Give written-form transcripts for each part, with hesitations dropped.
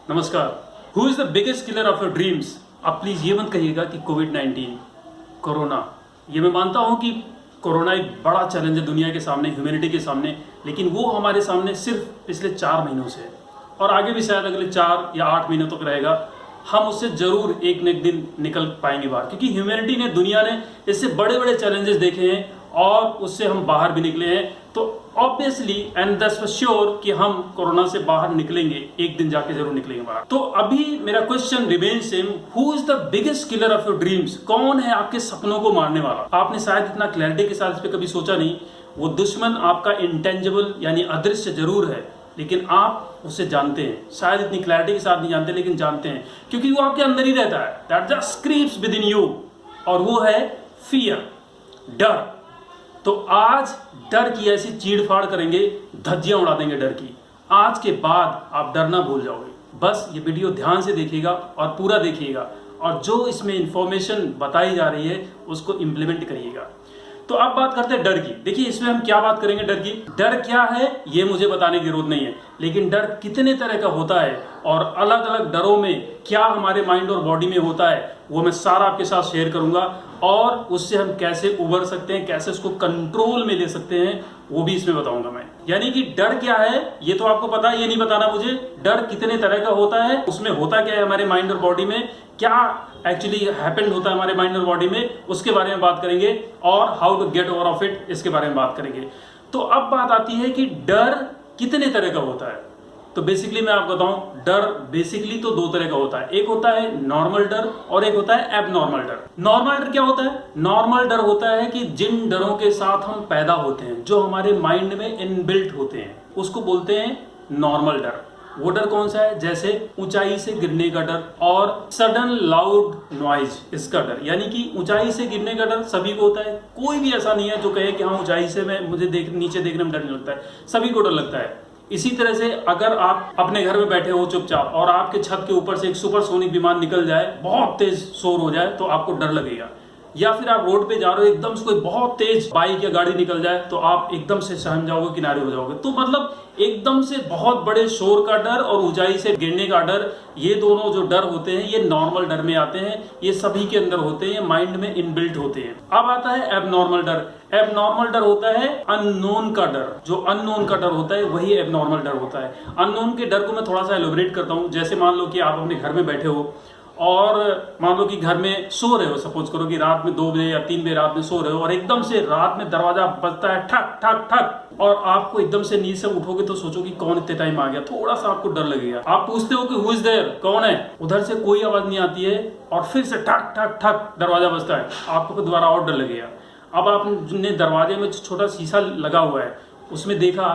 नमस्कार। Who is the biggest killer of your dreams? आप please ये मत कहिएगा कि कोविड-19, कोरोना। ये मैं मानता हूं कि कोरोना एक बड़ा चैलेंज है दुनिया के सामने, ह्यूमैनिटी के सामने, लेकिन वो हमारे सामने सिर्फ पिछले 4 महीनों से है और आगे भी शायद अगले 4 या 8 महीनों तक रहेगा। हम उससे जरूर एक न एक दिन निकल पाएंगे बाहर, क्योंकि ह्यूमैनिटी ने, दुनिया ने इससे बड़े बड़े चैलेंजेस देखे हैं और उससे हम बाहर भी निकले हैं। तो obviously and that's for sure कि हम कोरोना से बाहर निकलेंगे, एक दिन जाके जरूर निकलेंगे बाहर। तो अभी मेरा question remains same, who is the biggest killer of your dreams? कौन है आपके सपनों को मारने वाला? आपने शायद इतना क्लैरिटी के साथ इस पर कभी सोचा नहीं। वो दुश्मन आपका इंटेंजिबल यानी अदृश्य जरूर है, लेकिन आप उसे जानते हैं। शायद इतनी क्लैरिटी के साथ नहीं जानते, लेकिन जानते हैं, क्योंकि वो आपके अंदर ही रहता है। That just screams with in you, और वो है फियर, डर। तो आज डर की ऐसी चीड़-फाड़ करेंगे, धज्जियां उड़ा देंगे डर की। आज के बाद आप डरना भूल जाओगे। बस ये वीडियो ध्यान से देखिएगा और पूरा देखिएगा, और जो इसमें इंफॉर्मेशन बताई जा रही है उसको इंप्लीमेंट करिएगा। तो अब बात करते हैं डर की। देखिए, इसमें हम क्या बात करेंगे डर की। डर क्या है ये मुझे बताने की जरूरत नहीं है, लेकिन डर कितने तरह का होता है और अलग अलग डरों में क्या हमारे माइंड और बॉडी में होता है, वो मैं सारा आपके साथ शेयर करूंगा। और उससे हम कैसे उबर सकते हैं, कैसे उसको कंट्रोल में ले सकते हैं, वो भी इसमें बताऊंगा मैं। यानी कि डर क्या है ये तो आपको पता है, ये नहीं बताना मुझे। डर कितने तरह का होता है, उसमें होता क्या है हमारे माइंड और बॉडी में, क्या एक्चुअली हैपेंड होता है हमारे माइंड और बॉडी में, उसके बारे में बात करेंगे। और how to get over of it, इसके बारे में बात करेंगे। तो अब बात आती है कि डर कितने तरह का होता है। तो बेसिकली मैं आपको बताऊं, डर बेसिकली तो 2 तरह का होता है। एक होता है नॉर्मल डर और एक होता है एबनॉर्मल डर। नॉर्मल डर क्या होता है? नॉर्मल डर होता है कि जिन डरों के साथ हम पैदा होते हैं, जो हमारे माइंड में इनबिल्ट होते हैं, उसको बोलते हैं नॉर्मल डर। वो डर कौन सा है? जैसे ऊंचाई से गिरने का डर और सडन लाउड नॉइज, इसका डर। यानी कि ऊंचाई से गिरने का डर सभी को होता है। कोई भी ऐसा नहीं है जो कहे कि हाँ ऊंचाई से मुझे नीचे देखने में डर नहीं लगता है। सभी को डर लगता है। इसी तरह से अगर आप अपने घर में बैठे हो चुपचाप और आपके छत के ऊपर से एक सुपरसोनिक विमान निकल जाए, बहुत तेज शोर हो जाए, तो आपको डर लगेगा। या फिर आप रोड पे जा रहे हो, एकदम से कोई बहुत तेज बाइक या गाड़ी निकल जाए तो आप एकदम से सहम जाओगे, किनारे हो जाओगे। तो मतलब एकदम से बहुत बड़े शोर का डर और ऊंचाई से गिरने का डर, ये दोनों जो डर होते हैं ये नॉर्मल डर में आते हैं। ये सभी के अंदर होते हैं, माइंड में इनबिल्ट होते हैं। अब आता है एबनॉर्मल डर। एबनॉर्मल डर होता है अननोन का डर। जो अननोन का डर होता है वही एबनॉर्मल डर होता है। अननोन के डर को मैं थोड़ा सा एलोबरेट करता हूँ। जैसे मान लो कि आप अपने घर में बैठे हो और मान लो कि घर में सो रहे हो। सपोज करो कि रात में 2 बजे या 3 बजे रात में सो रहे हो और एकदम से रात में दरवाजा बजता है ठक ठक ठक, और आपको एकदम से नींद से उठोगे तो सोचो कि कौन इतने टाइम आ गया। थोड़ा सा आपको डर लगेगा। आप पूछते हो कि हु इज देयर, कौन है? उधर से कोई आवाज नहीं आती है और फिर से ठक ठक ठक दरवाजा बजता है। आपको दोबारा और डर लगेगा। अब आपने दरवाजे में छोटा शीशा लगा हुआ है, उसमें देखा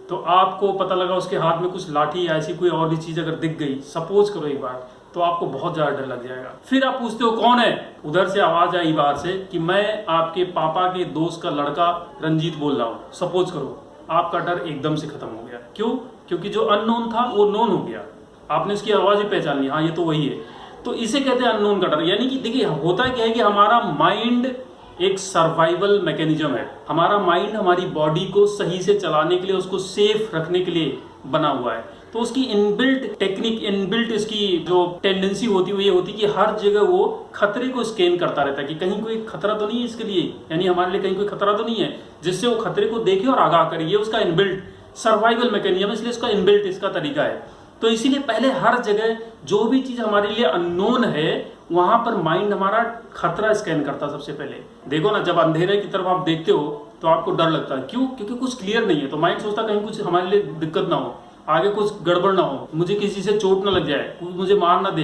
तो आपको पता लगा उसके हाथ में कुछ लाठी या ऐसी कोई और भी चीज अगर दिख गई, सपोज करो एक बार, तो आपको बहुत ज्यादा डर लग जाएगा। फिर आप पूछते हो कौन है? उधर से आवाज आई बाहर से कि मैं आपके पापा के दोस्त का लड़का रंजीत बोल रहा हूँ। सपोज करो, आपका डर एकदम से खत्म हो गया। क्यों? क्योंकि जो अननोन था वो नोन हो गया। आपने उसकी आवाज ही पहचान ली, हाँ ये तो वही है। तो इसे कहते हैं अननोन का डर। यानी कि देखिए, होता क्या है कि हमारा माइंड एक सर्वाइवल मैकेनिज्म है। हमारा माइंड हमारी बॉडी को सही से चलाने के लिए, उसको सेफ रखने के लिए बना हुआ है। तो उसकी इनबिल्ट टेक्निक, इनबिल्ट इसकी जो टेंडेंसी होती है वो ये होती है कि हर जगह वो खतरे को स्कैन करता रहता है कि कहीं कोई खतरा तो नहीं है इसके लिए, यानी हमारे लिए कहीं कोई खतरा तो नहीं है, जिससे वो खतरे को देखे और आगाह करे। ये उसका इनबिल्ट सर्वाइवल मैकेनिज्म, इसलिए इसका इनबिल्ट इसका तरीका है। तो इसीलिए पहले हर जगह जो भी चीज हमारे लिए अननोन है, वहां पर माइंड हमारा खतरा स्कैन करता है सबसे पहले। देखो ना, जब अंधेरे की तरफ आप देखते हो तो आपको डर लगता है। क्यों? क्योंकि कुछ क्लियर नहीं है। तो माइंड सोचता कहीं कुछ हमारे लिए दिक्कत ना हो, आगे कुछ गड़बड़ ना हो, मुझे किसी से चोट ना लग जाए, मुझे मार ना दे,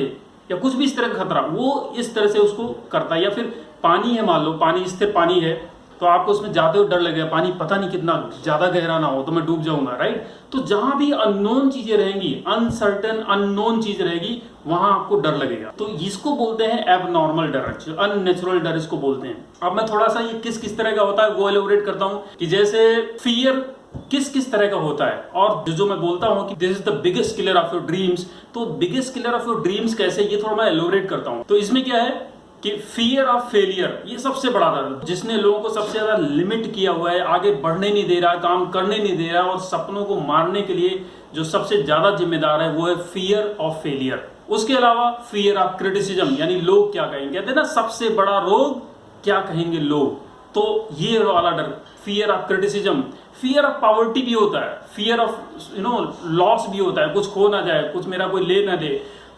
या कुछ भी इस तरह का खतरा, वो इस तरह से उसको करता है। या फिर पानी है, मान लो पानी, स्थिर पानी है, तो आपको उसमें जाते हुए डर लगेगा, पानी पता नहीं कितना ज्यादा गहरा ना हो तो मैं डूब जाऊंगा, राइट? तो जहां भी अननोन चीजें रहेंगी, अनसर्टेन अननोन चीज रहेगी, वहां आपको डर लगेगा। तो इसको बोलते हैं एबनॉर्मल डर, अननेचुरल डर इसको बोलते हैं। अब मैं थोड़ा सा ये किस तरह का होता है वो एलोबरेट करता हूं कि जैसे फियर किस तरह का होता है, और जो मैं बोलता हूं कि this is the biggest killer of your dreams, तो biggest killer of your dreams कैसे, ये थोड़ा मैं एलोबरेट करता हूं। तो इसमें क्या है कि फियर ऑफ फेलियर, ये सबसे बड़ा डर जिसने लोगों को सबसे ज्यादा लिमिट किया हुआ है, आगे बढ़ने नहीं दे रहा, काम करने नहीं दे रहा, और सपनों को मारने के लिए जो सबसे ज्यादा जिम्मेदार है वो है फियर ऑफ फेलियर। उसके अलावा फियर ऑफ क्रिटिसिज्म, यानी लोग क्या कहेंगे, कहते हैं ना सबसे बड़ा रोग क्या कहेंगे लोग, तो ये वाला डर, fear of criticism. Fear of poverty भी होता है, फियर ऑफ लॉस भी होता है, कुछ खो ना जाए, कुछ मेरा कोई ले ना दे,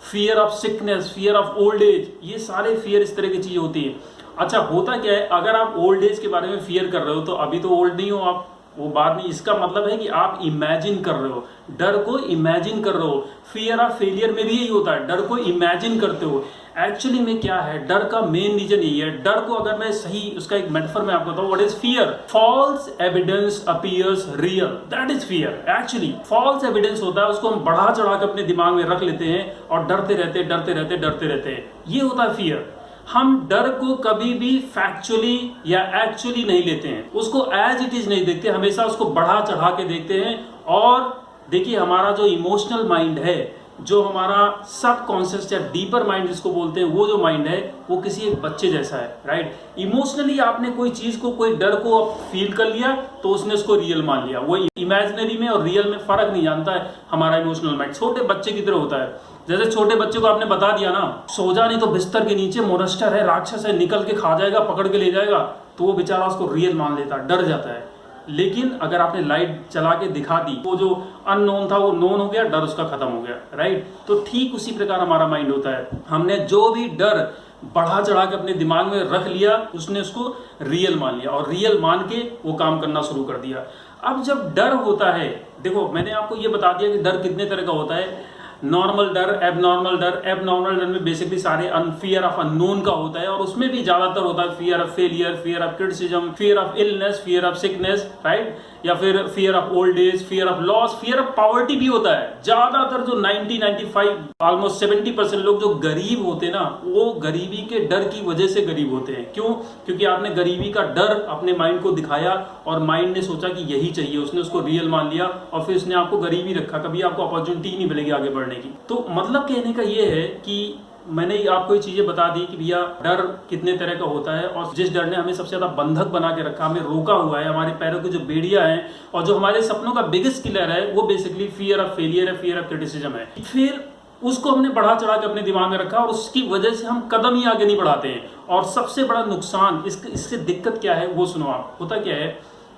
fear of sickness, fear of old age, ये सारे फियर इस तरह की चीजें होती है। अच्छा होता क्या है, अगर आप ओल्ड एज के बारे में फियर कर रहे हो तो अभी तो ओल्ड नहीं हो आप, वो बात नहीं, इसका मतलब है कि आप इमेजिन कर रहे हो, डर को इमेजिन कर रहे हो। फियर ऑफ फेलियर में भी यही होता है, डर को इमेजिन करते हो। एक्चुअली में क्या है, डर का मेन रीजन यही है। डर को अगर मैं सही उसका एक मेटाफर में आपको बताऊं, what is fear? False evidence appears real, that is fear. Actually false evidence होता है, उसको हम बढ़ा चढ़ा के अपने दिमाग में रख लेते हैं और डरते रहते डरते रहते डरते रहते हैं, ये होता है फियर। हम डर को कभी भी फैक्चुअली या एक्चुअली नहीं लेते हैं, उसको एज इट इज नहीं देखते, हमेशा उसको बढ़ा चढ़ा के देखते हैं। और देखिए हमारा जो इमोशनल माइंड है, जो हमारा सब कॉन्शियस या डीपर माइंड जिसको बोलते हैं, वो जो माइंड है वो किसी एक बच्चे जैसा है, राइट। इमोशनली आपने कोई चीज को, कोई डर को फील कर लिया तो उसने उसको रियल मान लिया। वो इमेजिनरी में और रियल में फर्क नहीं जानता है हमारा इमोशनल माइंड, छोटे बच्चे की तरह होता है। जैसे छोटे बच्चे को आपने बता दिया ना, सो जा नहीं तो बिस्तर के नीचे मोनस्टर है, राक्षस है, निकल के खा जाएगा, पकड़ के ले जाएगा, तो वो बेचारा उसको रियल मान लेता है, डर जाता है। लेकिन अगर आपने लाइट चला के दिखा दी, वो जो अननोन था वो नोन हो गया, डर उसका खत्म हो गया, राइट। तो ठीक उसी प्रकार हमारा माइंड होता है, हमने जो भी डर बढ़ा चढ़ा के अपने दिमाग में रख लिया, उसने उसको रियल मान लिया और रियल मान के वो काम करना शुरू कर दिया। अब जब डर होता है, देखो मैंने आपको ये बता दिया कि डर कितने तरह का होता है, नॉर्मल डर, एबनॉर्मल डर। एबनॉर्मल डर में बेसिकली सारे फियर ऑफ अननोन का होता है, और उसमें भी ज्यादातर होता है fear of failure, fear of criticism, fear of illness, fear of sickness, right, या फिर fear of old as, fear of loss, fear of poverty भी होता है। ज्यादातर जो 90-95 ऑलमोस्ट 70% लोग जो गरीब होते हैं ना, वो गरीबी के डर की वजह से गरीब होते हैं। क्यों? क्योंकि आपने गरीबी का डर अपने माइंड को दिखाया और माइंड ने सोचा कि यही चाहिए, उसने उसको रियल मान लिया और फिर उसने आपको गरीबी रखा, कभी आपको अपॉर्चुनिटी नहीं मिलेगी आगे बढ़ने की। तो मतलब कहने का ये है कि मैंने आपको ये चीजें बता दी कि भैया डर कितने तरह का होता है, और जिस डर ने हमें सबसे ज्यादा बंधक बना के रखा, हमें रोका हुआ है, हमारे पैरों की जो बेड़ियां हैं, और जो हमारे सपनों का बिगेस्ट किलर है, वो बेसिकली फियर ऑफ फेलियर है, फियर ऑफ क्रिटिसिज्म है। फिर उसको हमने बढ़ा चढ़ा के अपने दिमाग में रखा और उसकी वजह से हम कदम ही आगे नहीं बढ़ाते हैं। और सबसे बड़ा नुकसान इससे दिक्कत क्या है वो सुनो आप। होता क्या है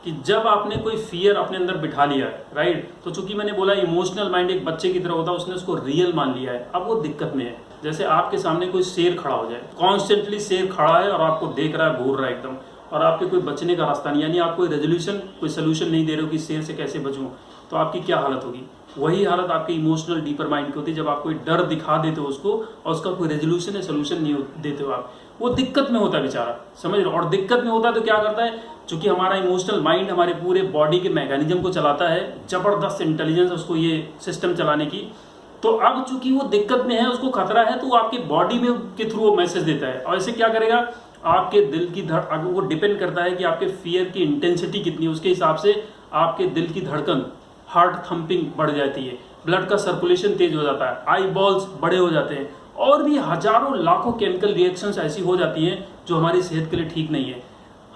कि जब आपने कोई फियर अपने अंदर बिठा लिया है, राइट, तो चूंकि मैंने बोला इमोशनल माइंड एक बच्चे की तरह होता है, उसने उसको रियल मान लिया है। अब वो दिक्कत में है। जैसे आपके सामने कोई शेर खड़ा हो जाए, कॉन्स्टेंटली शेर खड़ा है और आपको देख रहा है, घूर रहा है एकदम, और आपके कोई बचने का रास्ता नहीं, यानी आप कोई रेजोल्यूशन, कोई सोल्यूशन नहीं दे रहे हो कि शेर से कैसे बचूं, तो आपकी क्या हालत होगी? वही हालत आपके इमोशनल डीपर माइंड की होती है, जब आप कोई डर दिखा देते हो उसको और उसका कोई रेजोल्यूशन या सोल्यूशन नहीं देते हो आप, वो दिक्कत में होता है बेचारा, समझ रहे हो। और दिक्कत में होता है तो क्या करता है, चूंकि हमारा इमोशनल माइंड हमारे पूरे बॉडी के मैकेनिज्म को चलाता है, जबरदस्त इंटेलिजेंस उसको ये सिस्टम चलाने की, तो अब चूंकि वो दिक्कत में है, उसको खतरा है, तो वो आपकी बॉडी में के थ्रू वो मैसेज देता है। और ऐसे क्या करेगा, आपके दिल की धड़कन, वो डिपेंड करता है कि आपके फियर की इंटेंसिटी कितनी है, उसके हिसाब से आपके दिल की धड़कन, हार्ट थंपिंग बढ़ जाती है, ब्लड का सर्कुलेशन तेज हो जाता है, आई बॉल्स बड़े हो जाते हैं, और भी हजारों लाखों केमिकल रिएक्शंस ऐसी हो जाती हैं जो हमारी सेहत के लिए ठीक नहीं है।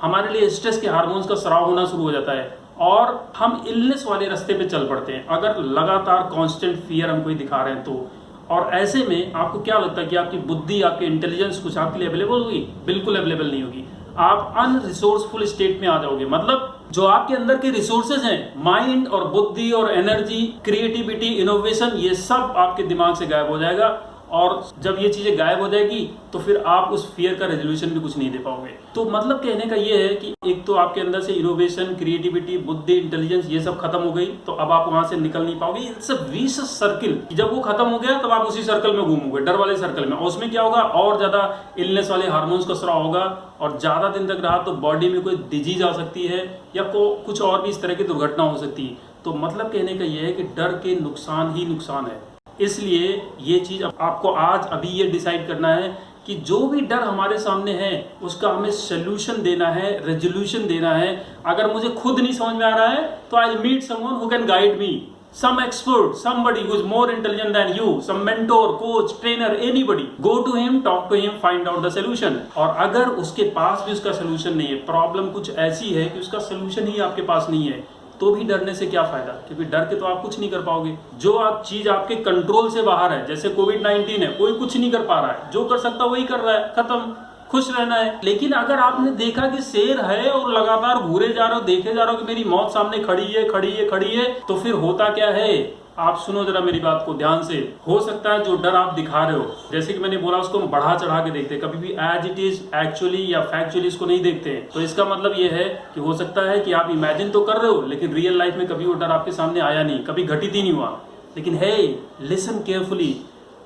हमारे लिए स्ट्रेस के हार्मोन्स का स्राव होना शुरू हो जाता है और हम इलनेस वाले रास्ते पे चल पड़ते हैं, अगर लगातार कांस्टेंट फियर हम कोई दिखा रहे हैं तो। और ऐसे में आपको क्या लगता है कि आपकी बुद्धि, आपकी इंटेलिजेंस कुछ आपके लिए अवेलेबल होगी? बिल्कुल अवेलेबल नहीं होगी। आप अनरिसोर्सफुल स्टेट में आ जाओगे, मतलब जो आपके अंदर के रिसोर्सेज हैं, माइंड और बुद्धि और एनर्जी, क्रिएटिविटी, इनोवेशन, ये सब आपके दिमाग से गायब हो जाएगा। और जब ये चीजें गायब हो जाएगी तो फिर आप उस फियर का रेजोल्यूशन भी कुछ नहीं दे पाओगे। तो मतलब कहने का ये है कि एक तो आपके अंदर से इनोवेशन, क्रिएटिविटी, बुद्धि, इंटेलिजेंस, ये सब खत्म हो गई, तो अब आप वहां से निकल नहीं पाओगे। It's a vicious circle. जब वो खत्म हो गया तब आप उसी सर्कल में घूमोगे, डर वाले सर्कल में। और उसमें क्या होगा, और ज्यादा इलनेस वाले हार्मोन्स का स्राव होगा, और ज्यादा दिन तक रहा तो बॉडी में कोई डिजीज आ सकती है या कुछ और भी इस तरह की दुर्घटना हो सकती है। तो मतलब कहने का ये है कि डर के नुकसान ही नुकसान है। इसलिए ये चीज आपको आज अभी ये डिसाइड करना है कि जो भी डर हमारे सामने है उसका हमें सोल्यूशन देना है, रेजोल्यूशन देना है। अगर मुझे खुद नहीं समझ में आ रहा है तो I meet someone who can guide me. some expert, somebody who is more intelligent than you, some mentor, coach, trainer, anybody, go to him, talk to him, find out the solution. और अगर उसके पास भी उसका solution नहीं है, problem कुछ ऐसी है कि उसका solution ही आपके पास नहीं है, तो भी डरने से क्या फायदा, क्योंकि डर के तो आप कुछ नहीं कर पाओगे। जो आप चीज आपके कंट्रोल से बाहर है, जैसे कोविड-19 है, कोई कुछ नहीं कर पा रहा है, जो कर सकता वही कर रहा है, खत्म, खुश रहना है। लेकिन अगर आपने देखा कि शेर है और लगातार घूरे जा रहे हो, देखे जा रहे हो कि मेरी मौत सामने खड़ी है, खड़ी है, खड़ी है, तो फिर होता क्या है? आप सुनो जरा मेरी बात को ध्यान से। हो सकता है जो डर आप दिखा रहे हो, जैसे कि मैंने बोला, उसको हम बढ़ा चढ़ा के देखते हैं, कभी भी एज इट इज एक्चुअली या फैक्चुअली इसको नहीं देखते हैं। तो इसका मतलब ये है कि हो सकता है कि आप इमेजिन तो कर रहे हो, लेकिन रियल लाइफ में कभी वो डर आपके सामने आया नहीं, कभी घटित ही नहीं हुआ। लेकिन है, लिसन केयरफुली,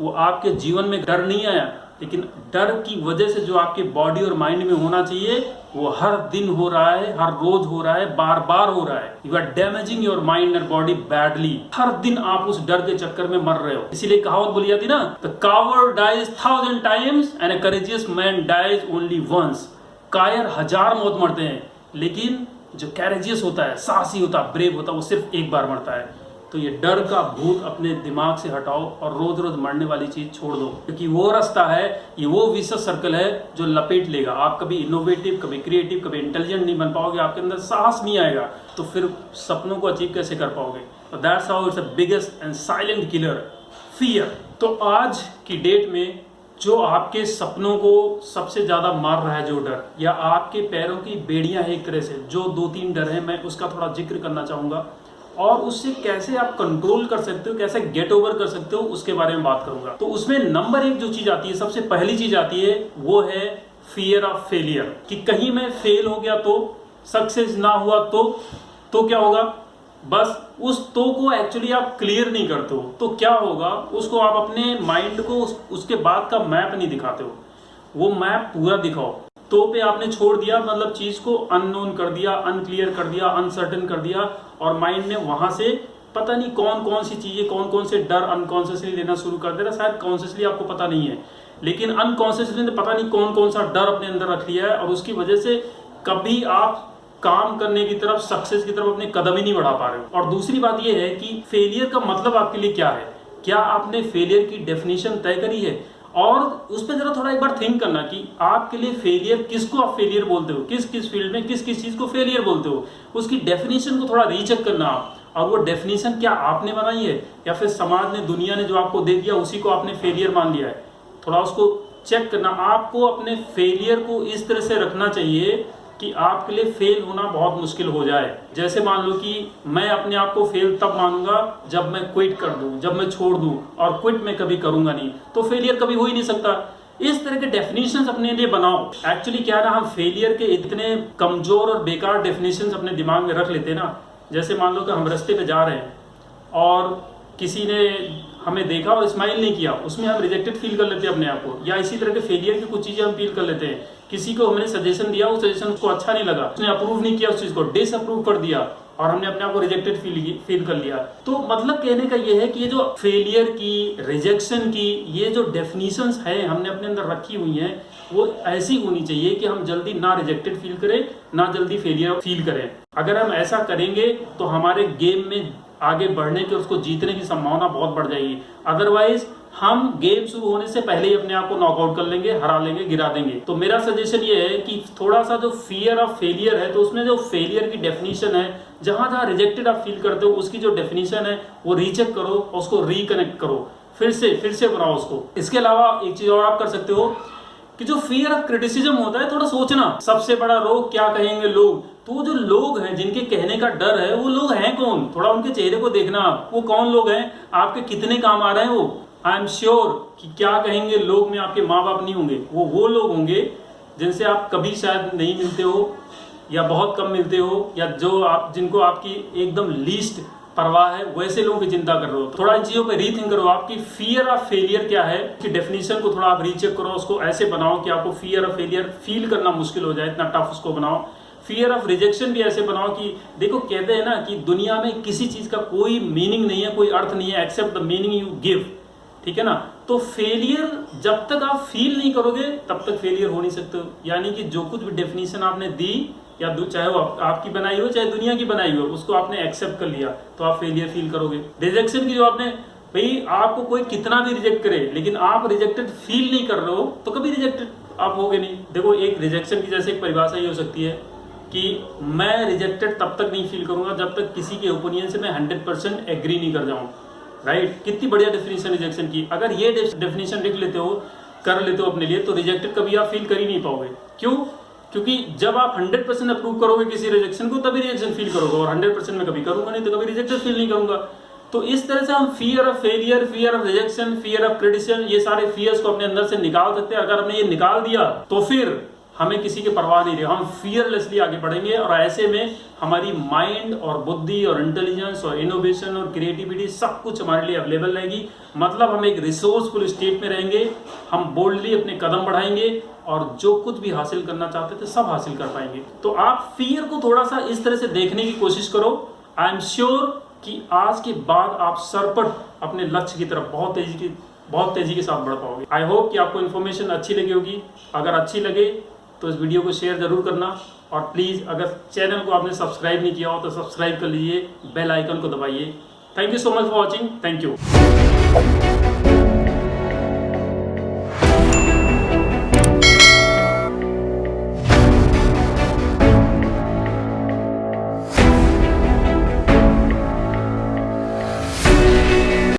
वो आपके जीवन में डर नहीं आया, लेकिन डर की वजह से जो आपके बॉडी और माइंड में होना चाहिए वो हर दिन हो रहा है, हर रोज हो रहा है, बार बार हो रहा है। You are damaging your mind and body badly. हर दिन आप उस डर के चक्कर में मर रहे हो। इसीलिए कहावत बोली जाती ना, the coward dies 1000 times and a courageous man dies only once. कायर 1000 मौत मरते हैं, लेकिन जो कैरेजियस होता है, साहसी होता है, ब्रेव होता है, वो सिर्फ एक बार मरता है। तो ये डर का भूत अपने दिमाग से हटाओ और रोज रोज मरने वाली चीज छोड़ दो, क्योंकि वो रास्ता है, ये वो विशेष सर्कल है जो लपेट लेगा। आप कभी इनोवेटिव, कभी क्रिएटिव, कभी इंटेलिजेंट नहीं बन पाओगे, आपके अंदर साहस नहीं आएगा, तो फिर सपनों को अचीव कैसे कर पाओगे? तो that's how it's the biggest and silent killer, fear. तो आज की डेट में जो आपके सपनों को सबसे ज्यादा मार रहा है, जो डर, या आपके पैरों की बेड़ियां है एक तरह से, जो 2-3 डर है, मैं उसका थोड़ा जिक्र करना चाहूंगा और उससे कैसे आप कंट्रोल कर सकते हो, कैसे गेट ओवर कर सकते हो, उसके बारे में बात करूंगा। तो उसमें नंबर 1 जो चीज आती है, सबसे पहली चीज आती है, वो है फियर ऑफ फेलियर, कि कहीं मैं फेल हो गया तो, सक्सेस ना हुआ तो क्या होगा? बस उस तो को एक्चुअली आप क्लियर नहीं करते हो, तो क्या होगा? उसको आप अपने माइंड को उसके बाद का मैप नहीं दिखाते हो, वो मैप पूरा दिखाओ। तो पे आपने छोड़ दिया, मतलब चीज को अननोन कर दिया, अनक्लियर कर दिया, अनसर्टेन कर दिया, और माइंड ने वहां से पता नहीं कौन कौन सी चीजें, कौन कौन से डर अनकॉन्शियसली लेना शुरू कर दे रहा। शायद कॉन्शियसली आपको पता नहीं है, लेकिन अनकॉन्शियसली ने पता नहीं कौन कौन सा डर अपने अंदर रख लिया है, और उसकी वजह से कभी आप काम करने की तरफ, सक्सेस की तरफ अपने कदम ही नहीं बढ़ा पा रहे हो। और दूसरी बात यह है कि फेलियर का मतलब आपके लिए क्या है? क्या आपने फेलियर की डेफिनेशन तय करी है? और उस पर जरा थोड़ा एक बार थिंक करना कि आपके लिए फेलियर, किसको आप फेलियर बोलते हो, किस किस फील्ड में किस किस चीज को फेलियर बोलते हो, उसकी डेफिनेशन को थोड़ा रीचेक करना आप। और वो डेफिनेशन क्या आपने बनाई है, या फिर समाज ने, दुनिया ने जो आपको दे दिया उसी को आपने फेलियर मान लिया है? थोड़ा उसको चेक करना। आपको अपने फेलियर को इस तरह से रखना चाहिए कि आपके लिए फेल होना बहुत मुश्किल हो जाए। जैसे मान लो कि मैं अपने आप को फेल तब मानूंगा जब मैं क्विट कर दूं, जब मैं छोड़ दूं, और क्विट मैं कभी करूंगा नहीं, तो फेलियर कभी हो ही नहीं सकता। इस तरह के डेफिनेशंस अपने लिए बनाओ। एक्चुअली क्या है ना, हम फेलियर के इतने कमजोर और बेकार डेफिनेशंस अपने दिमाग में रख लेते हैं ना। जैसे मान लो कि हम रास्ते पे जा रहे हैं और किसी ने हमें देखा और स्माइल नहीं किया, उसमें हम रिजेक्टेड फील कर लेते हैं अपने आप को। या इसी तरह के फेलियर की कुछ चीजें हम फील कर लेते हैं। किसी को हमने सजेशन दिया, उस सजेशन उसको अच्छा नहीं लगा, उसने अप्रूव नहीं किया, उस चीज को डिसअप्रूव कर दिया, और हमने अपने आप को रिजेक्टेड फील कर लिया। तो मतलब कहने का ये है कि ये जो फेलियर की, रिजेक्शन की, ये जो डेफिनेशंस है हमने अपने अंदर रखी हुई हैं, वो ऐसी होनी चाहिए कि हम जल्दी ना रिजेक्टेड फील करें, ना जल्दी फेलियर फील करें। अगर हम ऐसा करेंगे तो हमारे गेम में आगे बढ़ने के, उसको जीतने की संभावना बहुत बढ़ जाएगी। अदरवाइज हम गेम शुरू होने से पहले ही अपने आप को नॉकआउट कर लेंगे, हरा लेंगे, गिरा देंगे। तो मेरा सजेशन ये है कि थोड़ा सा जो फियर ऑफ फेलियर है, तो उसमें जो फेलियर की डेफिनेशन है, जहां जहां रिजेक्टेड आप फील करते हो, उसकी जो डेफिनेशन है वो रीचेक करो, उसको रिकनेक्ट करो, फिर से बनाओ उसको। इसके अलावा एक चीज और आप कर सकते हो कि जो फियर ऑफ क्रिटिसिज्म होता है, थोड़ा सोचना, सबसे बड़ा रोग क्या कहेंगे लोग। तो जो लोग हैं जिनके कहने का डर है, वो लोग हैं कौन? थोड़ा उनके चेहरे को देखना आप, वो कौन लोग हैं, आपके कितने काम आ रहे हैं वो। आई एम श्योर कि क्या कहेंगे लोग में आपके माँ बाप नहीं होंगे, वो लोग होंगे जिनसे आप कभी शायद नहीं मिलते हो, या बहुत कम मिलते हो, या जिनको आपकी एकदम लीस्ट परवाह है, वैसे लोगों की चिंता कर रहे हो। थोड़ा इन चीजों पे रीथिंक करो। आपकी फियर ऑफ फेलियर क्या है कि डेफिनेशन को थोड़ा आप रीचेक करो, उसको ऐसे बनाओ कि आपको फियर ऑफ फेलियर फील करना मुश्किल हो जाए, इतना टफ उसको बनाओ। फियर ऑफ रिजेक्शन भी ऐसे बनाओ कि देखो, कहते हैं ना कि दुनिया में किसी चीज का कोई मीनिंग नहीं है, कोई अर्थ नहीं है except the meaning you give, ठीक है ना। तो फेलियर जब तक आप फील नहीं करोगे तब तक फेलियर हो नहीं सकते। यानी कि जो कुछ भी डेफिनेशन आपने दी या चाहे वो आपकी बनाई हो चाहे दुनिया की बनाई हो, उसको आपने एक्सेप्ट कर लिया तो आप फेलियर फील करोगे। रिजेक्शन की जो आपने, भाई आपको कोई कितना भी रिजेक्ट करे लेकिन आप रिजेक्टेड फील नहीं कर रहे हो तो कभी रिजेक्टेड आप होगे नहीं। देखो एक रिजेक्शन की जैसे एक परिभाषा ये हो सकती है कि मैं रिजेक्टेड तब तक नहीं फील करूंगा जब तक किसी के ओपिनियन से मैं 100% एग्री नहीं कर जाऊं, राइट। कितनी बढ़िया डेफिनेशन रिजेक्शन की। अगर ये डेफिनेशन लिख लेते हो, कर लेते हो अपने लिए, तो रिजेक्टेड कभी आप फील कर ही नहीं पाओगे। क्यों? क्योंकि जब आप 100% अप्रूव करोगे किसी रिजेक्शन को तभी रिजेक्शन फील करोगे, और 100% में कभी करूंगा नहीं तो कभी रिजेक्टेड फील नहीं करूंगा। तो इस तरह से हम fear of failure, fear of rejection, fear of criticism, ये सारे फियर्स को अपने अंदर से निकाल सकते हैं। अगर हमने ये निकाल दिया तो फिर हमें किसी की परवाह नहीं रही, हम फियरलेसली आगे बढ़ेंगे। और ऐसे में हमारी माइंड और बुद्धि और इंटेलिजेंस और इनोवेशन और क्रिएटिविटी सब कुछ हमारे लिए अवेलेबल रहेगी। मतलब हम एक रिसोर्सफुल स्टेट में रहेंगे, हम बोल्डली अपने कदम बढ़ाएंगे और जो कुछ भी हासिल करना चाहते थे सब हासिल कर पाएंगे। तो आप फियर को थोड़ा सा इस तरह से देखने की कोशिश करो। आई एम श्योर कि आज के बाद आप सरपट अपने लक्ष्य की तरफ बहुत तेजी के साथ बढ़ पाओगे। आई होप कि आपको इन्फॉर्मेशन अच्छी लगी होगी। अगर अच्छी लगे तो इस वीडियो को शेयर जरूर करना, और प्लीज़ अगर चैनल को आपने सब्सक्राइब नहीं किया हो तो सब्सक्राइब कर लीजिए, बेल आइकन को दबाइए। Thank you so much for watching. Thank you.